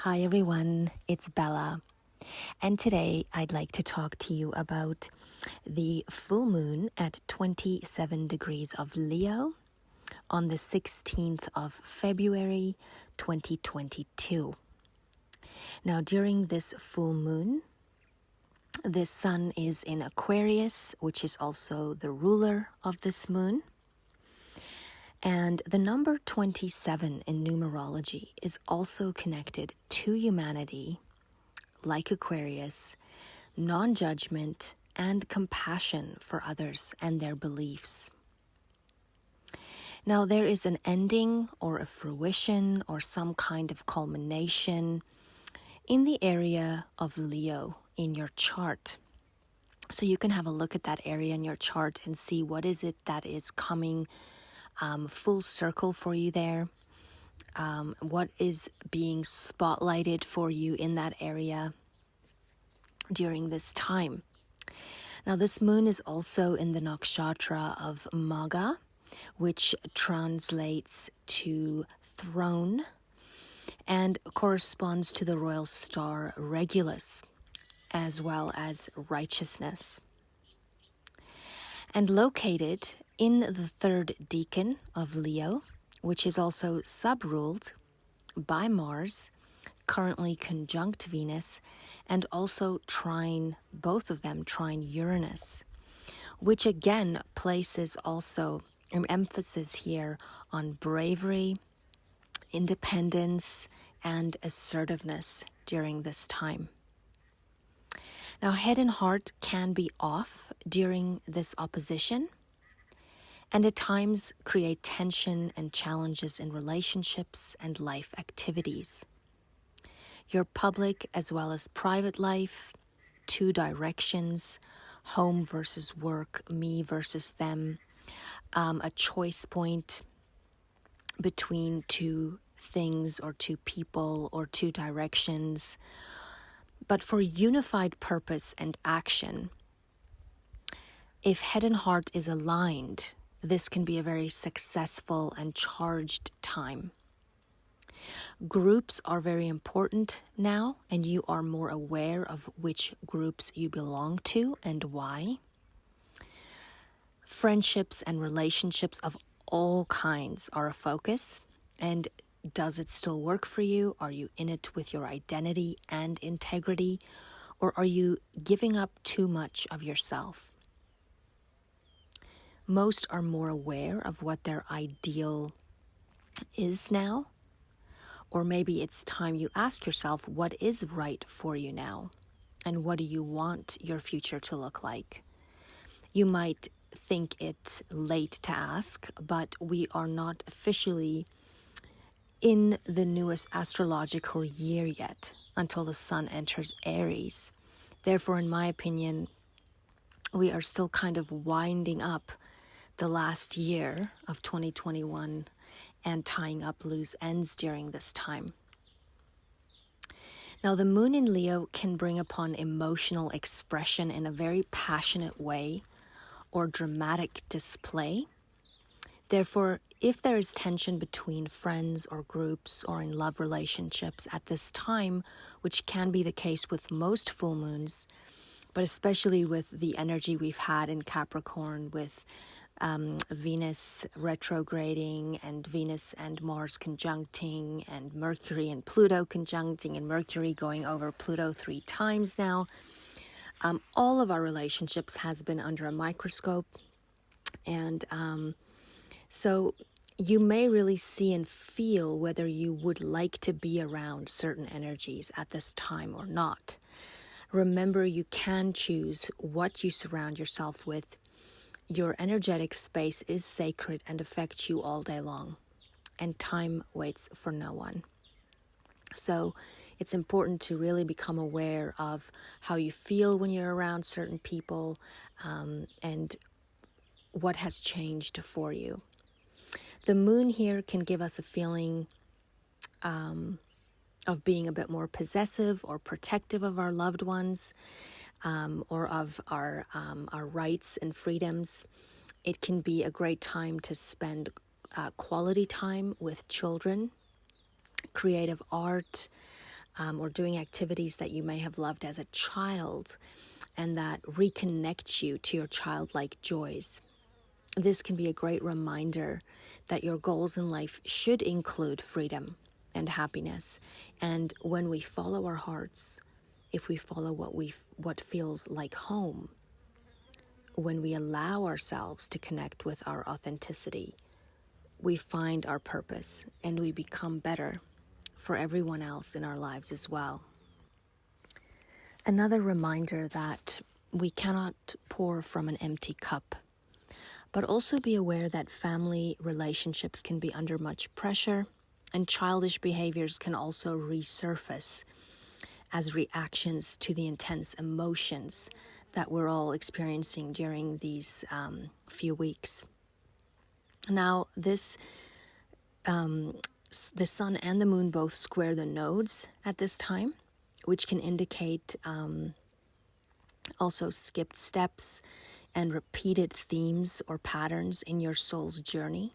Hi everyone, it's Bella, and today I'd like to talk to you about the full moon at 27 degrees of Leo on the 16th of February 2022. Now, during this full moon, the sun is in Aquarius, which is also the ruler of this moon. And the number 27 in numerology is also connected to humanity, like Aquarius, non-judgment, and compassion for others and their beliefs. Now, there is an ending or a fruition or some kind of culmination in the area of Leo in your chart. So you can have a look at that area in your chart and see what is it that is coming full circle for you there. What is being spotlighted for you in that area during this time. Now, this moon is also in the nakshatra of Magha, which translates to throne and corresponds to the royal star Regulus, as well as righteousness. And located in the third decan of Leo, which is also sub-ruled by Mars, currently conjunct Venus, and also both of them trine Uranus, which again places also an emphasis here on bravery, independence, and assertiveness during this time. Now, head and heart can be off during this opposition, and at times create tension and challenges in relationships and life activities. Your public as well as private life, two directions, home versus work, me versus them, a choice point between two things or two people or two directions. But for unified purpose and action, if head and heart is aligned, this can be a very successful and charged time. Groups are very important now, and you are more aware of which groups you belong to and why. Friendships and relationships of all kinds are a focus. And does it still work for you? Are you in it with your identity and integrity? Or are you giving up too much of yourself? Most are more aware of what their ideal is now. Or maybe it's time you ask yourself, what is right for you now? And what do you want your future to look like? You might think it's late to ask, but we are not officially in the newest astrological year yet until the sun enters Aries. Therefore, in my opinion, we are still kind of winding up the last year of 2021 and tying up loose ends during this time. Now, the moon in Leo can bring upon emotional expression in a very passionate way or dramatic display. Therefore, if there is tension between friends or groups or in love relationships at this time, which can be the case with most full moons, but especially with the energy we've had in Capricorn with Venus retrograding and Venus and Mars conjuncting and Mercury and Pluto conjuncting and Mercury going over Pluto 3 times now. All of our relationships has been under a microscope, and so you may really see and feel whether you would like to be around certain energies at this time or not. Remember, you can choose what you surround yourself with. Your energetic space is sacred and affects you all day long, and time waits for no one. So it's important to really become aware of how you feel when you're around certain people, and what has changed for you. The moon here can give us a feeling of being a bit more possessive or protective of our loved ones, or of our rights and freedoms. It can be a great time to spend quality time with children, creative art, or doing activities that you may have loved as a child and that reconnect you to your childlike joys. This can be a great reminder that your goals in life should include freedom and happiness. And when we follow our hearts, if we follow what feels like home, when we allow ourselves to connect with our authenticity, we find our purpose and we become better for everyone else in our lives as well. Another reminder that we cannot pour from an empty cup, but also be aware that family relationships can be under much pressure, and childish behaviors can also resurface as reactions to the intense emotions that we're all experiencing during these few weeks. Now, the sun and the moon both square the nodes at this time, which can indicate also skipped steps and repeated themes or patterns in your soul's journey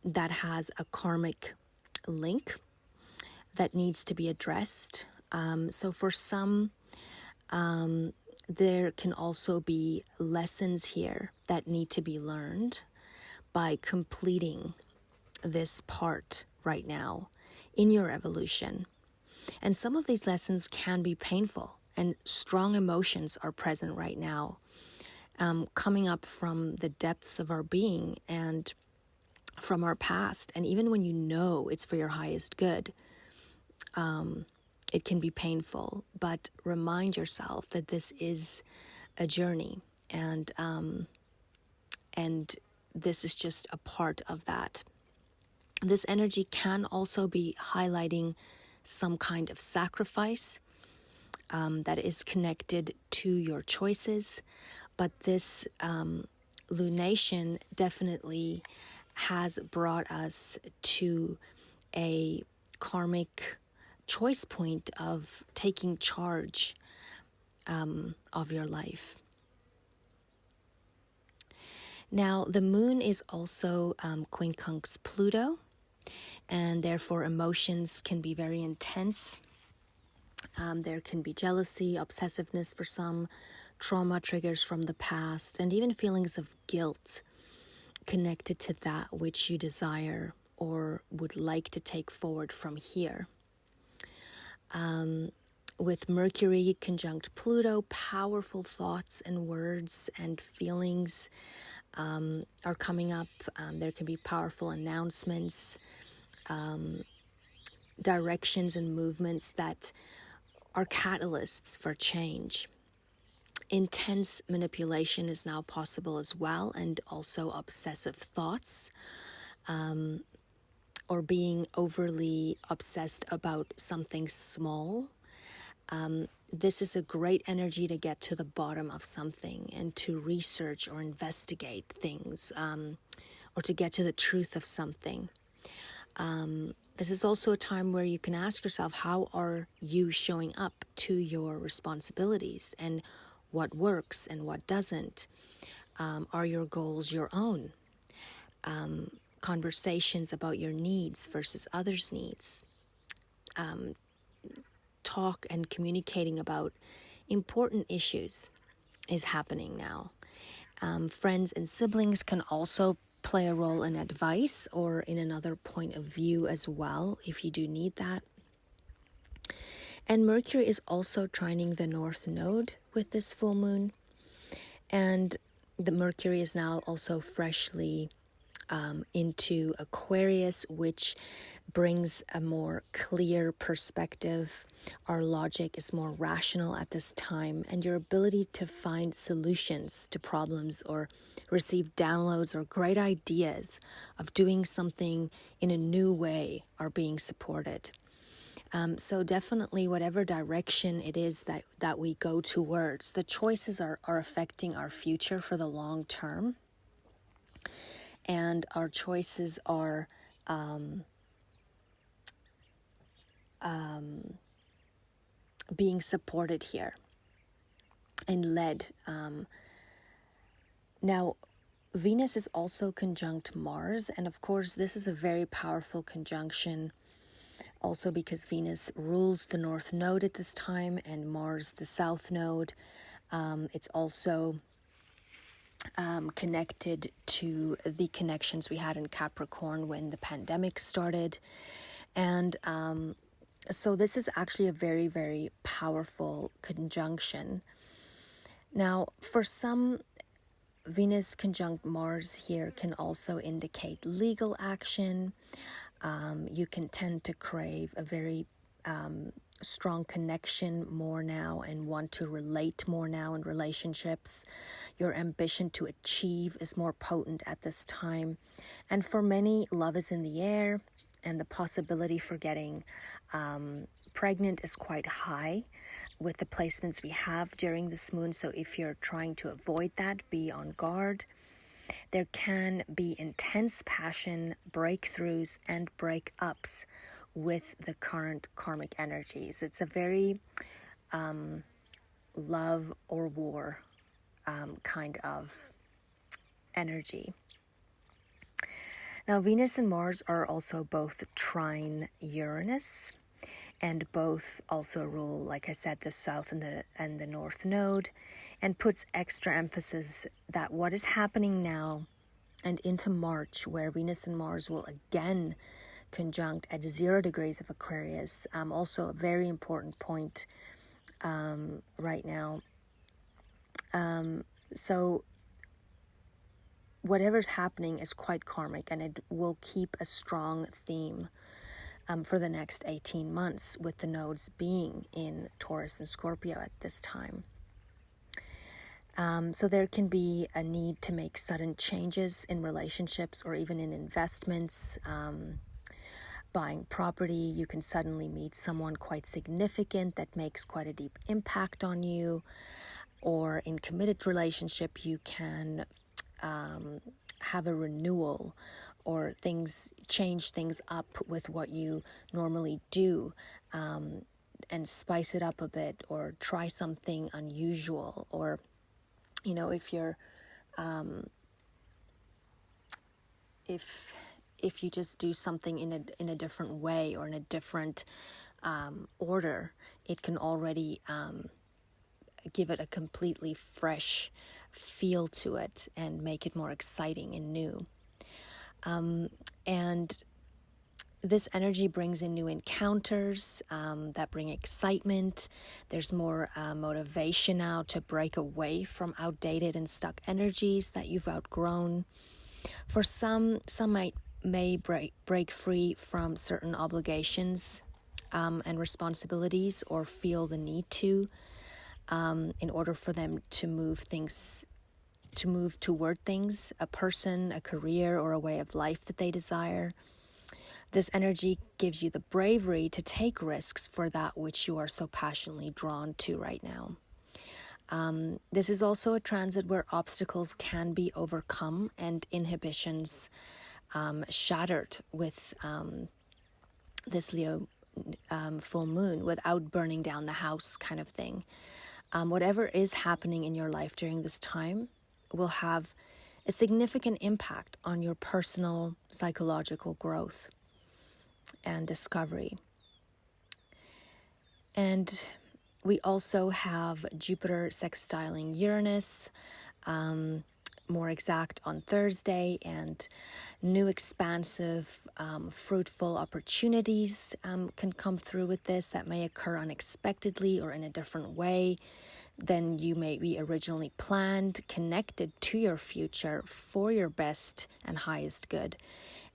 that has a karmic link that needs to be addressed. So for some, there can also be lessons here that need to be learned by completing this part right now in your evolution. And some of these lessons can be painful, and strong emotions are present right now, coming up from the depths of our being and from our past. And even when you know it's for your highest good, it can be painful, but remind yourself that this is a journey, and this is just a part of that. This energy can also be highlighting some kind of sacrifice that is connected to your choices, but this lunation definitely has brought us to a karmic choice point of taking charge of your life. Now, the moon is also quincunx Pluto, and therefore emotions can be very intense. There can be jealousy, obsessiveness for some, trauma triggers from the past, and even feelings of guilt connected to that which you desire or would like to take forward from here. With Mercury conjunct Pluto, powerful thoughts and words and feelings are coming up. There can be powerful announcements, directions and movements that are catalysts for change. Intense manipulation is now possible as well, and also obsessive thoughts, or being overly obsessed about something small. This is a great energy to get to the bottom of something and to research or investigate things, or to get to the truth of something. This is also a time where you can ask yourself, how are you showing up to your responsibilities, and what works and what doesn't? Are your goals your own? Conversations about your needs versus others' needs. Talk and communicating about important issues is happening now. Friends and siblings can also play a role in advice or in another point of view as well, if you do need that. And Mercury is also trining the North Node with this full moon. And the Mercury is now also freshly into Aquarius, which brings a more clear perspective. Our logic is more rational at this time, and your ability to find solutions to problems or receive downloads or great ideas of doing something in a new way are being supported. So definitely whatever direction it is that we go towards, the choices are affecting our future for the long term. And our choices are being supported here and led. Now, Venus is also conjunct Mars, and of course this is a very powerful conjunction Also because Venus rules the North Node at this time and Mars the South Node. It's also connected to the connections we had in Capricorn when the pandemic started. And so this is actually a very, very powerful conjunction. Now, for some, Venus conjunct Mars here can also indicate legal action. You can tend to crave a very strong connection more now and want to relate more now in relationships. Your ambition to achieve is more potent at this time. And for many, love is in the air, and the possibility for getting pregnant is quite high with the placements we have during this moon. So if you're trying to avoid that, be on guard. There can be intense passion, breakthroughs, and breakups with the current karmic energies. It's a very love or war kind of energy. Now, Venus and Mars are also both trine Uranus, and both also rule, like I said, the South and the North Node, and puts extra emphasis that what is happening now and into March, where Venus and Mars will again conjunct at 0 degrees of Aquarius, also a very important point right now. So whatever's happening is quite karmic, and it will keep a strong theme for the next 18 months, with the nodes being in Taurus and Scorpio at this time. So there can be a need to make sudden changes in relationships or even in investments. Buying property, you can suddenly meet someone quite significant that makes quite a deep impact on you. Or in committed relationship, you can have a renewal, or change things up with what you normally do, and spice it up a bit, or try something unusual. Or, you know, if you're if you just do something in a different way or in a different order, it can already give it a completely fresh feel to it and make it more exciting and new. And this energy brings in new encounters that bring excitement. There's more motivation now to break away from outdated and stuck energies that you've outgrown. For some may break free from certain obligations and responsibilities, or feel the need to, in order for them to move toward things, a person, a career, or a way of life that they desire. This energy gives you the bravery to take risks for that which you are so passionately drawn to right now. This is also a transit where obstacles can be overcome and inhibitions shattered with this Leo full moon, without burning down the house kind of thing. Whatever is happening in your life during this time will have a significant impact on your personal psychological growth and discovery. And we also have Jupiter sextiling Uranus, more exact on Thursday, and new expansive, fruitful opportunities can come through with this that may occur unexpectedly or in a different way than you maybe originally planned, connected to your future for your best and highest good.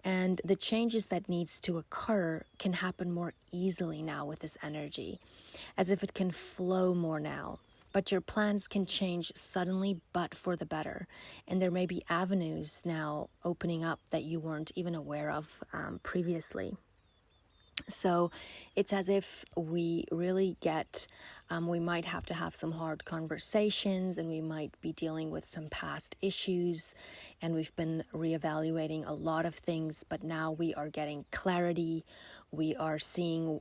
And the changes that needs to occur can happen more easily now with this energy, as if it can flow more now. But your plans can change suddenly, but for the better. And there may be avenues now opening up that you weren't even aware of previously. So it's as if we really we might have to have some hard conversations, and we might be dealing with some past issues, and we've been reevaluating a lot of things, but now we are getting clarity. We are seeing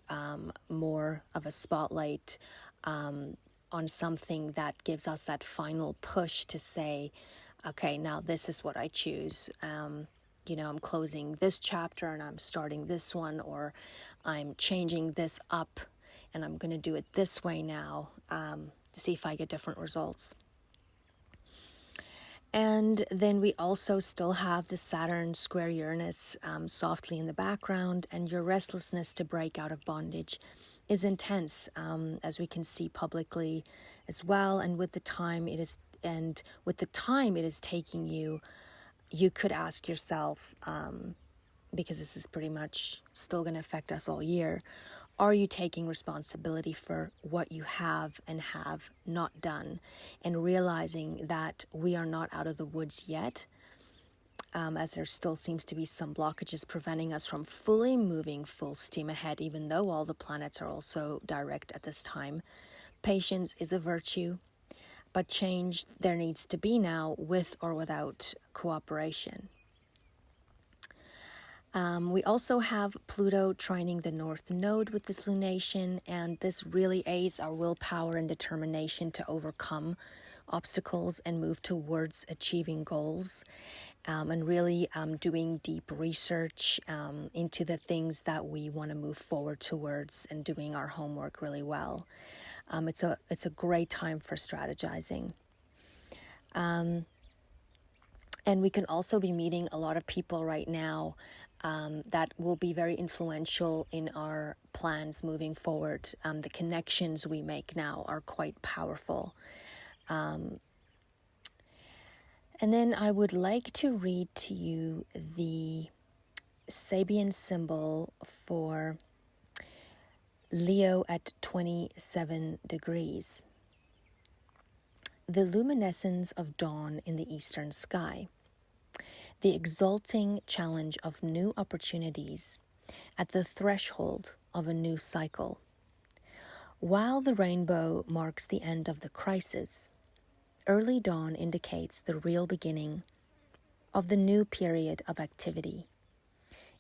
more of a spotlight on something that gives us that final push to say, okay, now this is what I choose. I'm closing this chapter and I'm starting this one, or I'm changing this up and I'm going to do it this way now to see if I get different results. And then we also still have the Saturn square Uranus softly in the background, and your restlessness to break out of bondage is intense, as we can see publicly as well. And with the time it is taking you, you could ask yourself, because this is pretty much still going to affect us all year, are you taking responsibility for what you have and have not done, and realizing that we are not out of the woods yet, as there still seems to be some blockages preventing us from fully moving full steam ahead, even though all the planets are also direct at this time. Patience is a virtue, but change there needs to be now, with or without cooperation. We also have Pluto trining the North Node with this lunation, and this really aids our willpower and determination to overcome obstacles and move towards achieving goals, and really doing deep research into the things that we want to move forward towards, and doing our homework really well. It's a great time for strategizing. And we can also be meeting a lot of people right now that will be very influential in our plans moving forward. The connections we make now are quite powerful. And then I would like to read to you the Sabian symbol for Leo at 27 degrees. The luminescence of dawn in the eastern sky. The exalting challenge of new opportunities at the threshold of a new cycle. While the rainbow marks the end of the crisis, early dawn indicates the real beginning of the new period of activity.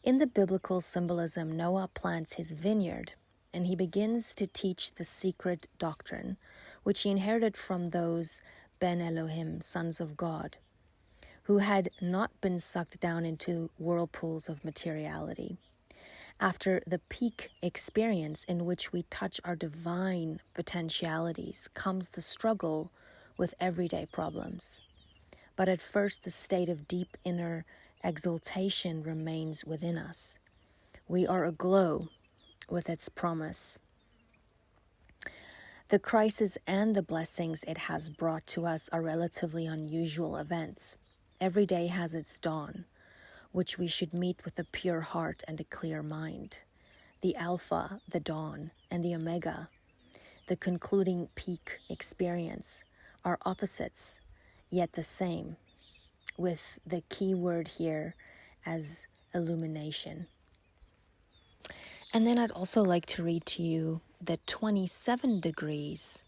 In the biblical symbolism, Noah plants his vineyard, and he begins to teach the secret doctrine, which he inherited from those Ben Elohim, sons of God, who had not been sucked down into whirlpools of materiality. After the peak experience in which we touch our divine potentialities comes the struggle with everyday problems. But at first, the state of deep inner exaltation remains within us. We are aglow with its promise. The crisis and the blessings it has brought to us are relatively unusual events. Every day has its dawn, which we should meet with a pure heart and a clear mind. The Alpha, the dawn, and the Omega, the concluding peak experience, are opposites, yet the same, with the key word here as illumination. And then I'd also like to read to you the 27 degrees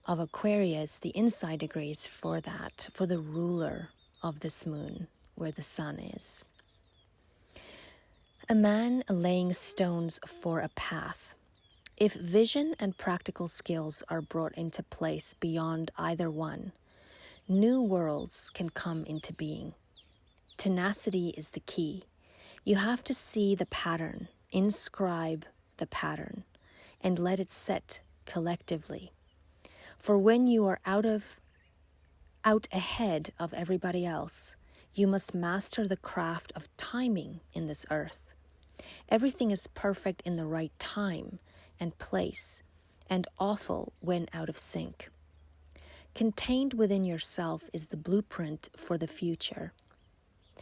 of Aquarius, the inside degrees for that, for the ruler of this moon, where the sun is. A man laying stones for a path. If vision and practical skills are brought into place beyond either one, new worlds can come into being. Tenacity is the key. You have to see the pattern, inscribe the pattern, and let it set collectively. For when you are out ahead of everybody else, you must master the craft of timing in this earth. Everything is perfect in the right time and place, and awful when out of sync. Contained within yourself is the blueprint for the future.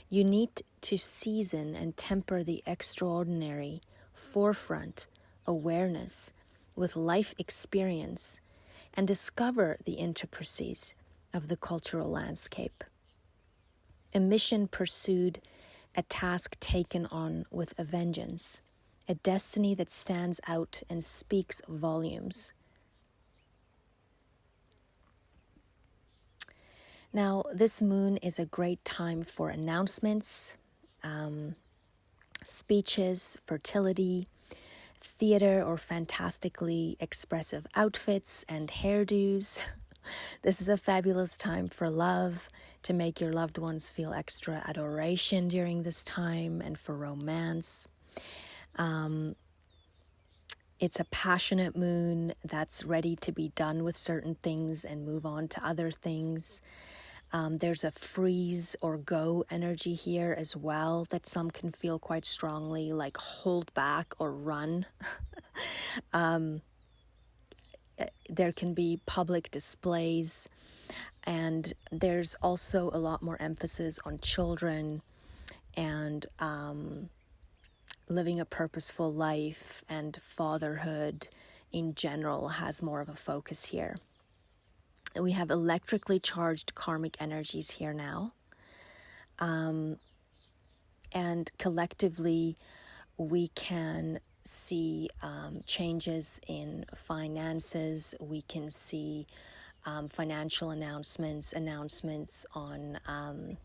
You need to season and temper the extraordinary forefront awareness with life experience and discover the intricacies of the cultural landscape. A mission pursued, a task taken on with a vengeance, a destiny that stands out and speaks volumes. Now, this moon is a great time for announcements, speeches, fertility, theater or fantastically expressive outfits and hairdos, This is a fabulous time for love, to make your loved ones feel extra adoration during this time, and for romance. It's a passionate moon that's ready to be done with certain things and move on to other things. There's a freeze or go energy here as well that some can feel quite strongly, like hold back or run. There can be public displays, and there's also a lot more emphasis on children and living a purposeful life, and fatherhood in general has more of a focus here. We have electrically charged karmic energies here now. And collectively, we can see changes in finances. We can see financial announcements on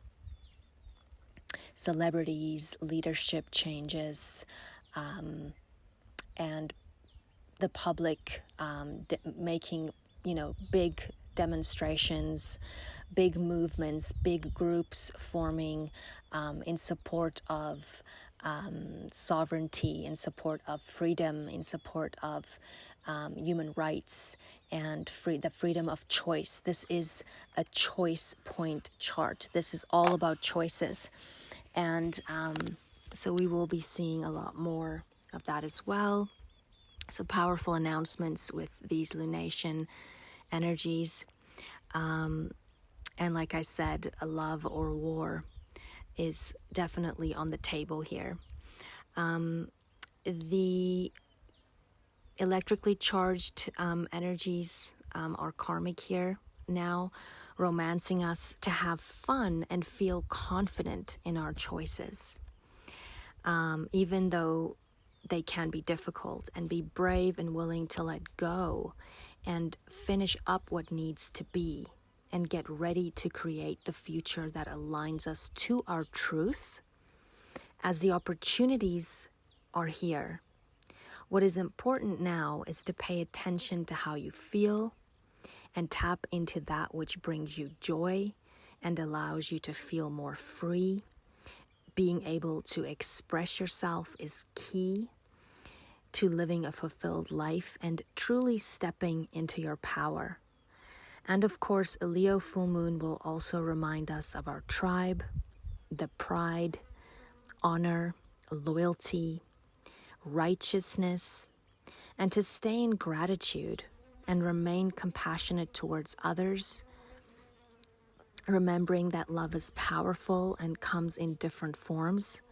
celebrities, leadership changes, and the public making, big demonstrations, big movements, big groups forming in support of sovereignty, in support of freedom, in support of human rights, and the freedom of choice. This is a choice point chart. This is all about choices. And so we will be seeing a lot more of that as well. So powerful announcements with these lunation energies. And like I said, a love or war is definitely on the table here. The electrically charged energies are karmic here now, romancing us to have fun and feel confident in our choices, even though they can be difficult, and be brave and willing to let go and finish up what needs to be, and get ready to create the future that aligns us to our truth, as the opportunities are here. What is important now is to pay attention to how you feel and tap into that which brings you joy and allows you to feel more free. Being able to express yourself is key to living a fulfilled life and truly stepping into your power. And of course, a Leo full moon will also remind us of our tribe, the pride, honor, loyalty, righteousness, and to stay in gratitude and remain compassionate towards others, remembering that love is powerful and comes in different forms.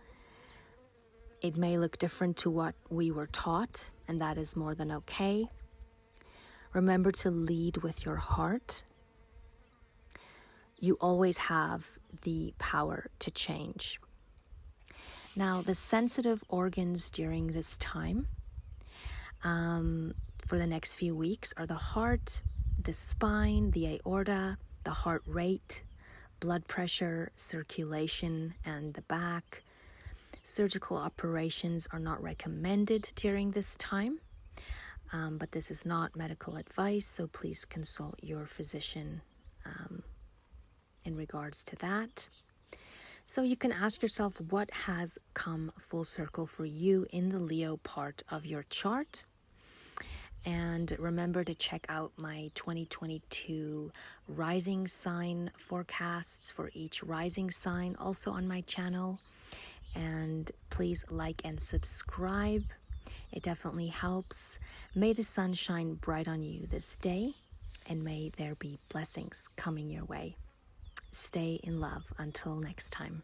It may look different to what we were taught, and that is more than okay. Remember to lead with your heart. You always have the power to change. Now, the sensitive organs during this time for the next few weeks are the heart, the spine, the aorta, the heart rate, blood pressure, circulation, and the back. Surgical operations are not recommended during this time, but this is not medical advice, so please consult your physician in regards to that. So you can ask yourself, what has come full circle for you in the Leo part of your chart? And remember to check out my 2022 rising sign forecasts for each rising sign, also on my channel. And please like and subscribe. It definitely helps. May the sun shine bright on you this day, and may there be blessings coming your way. Stay in love until next time.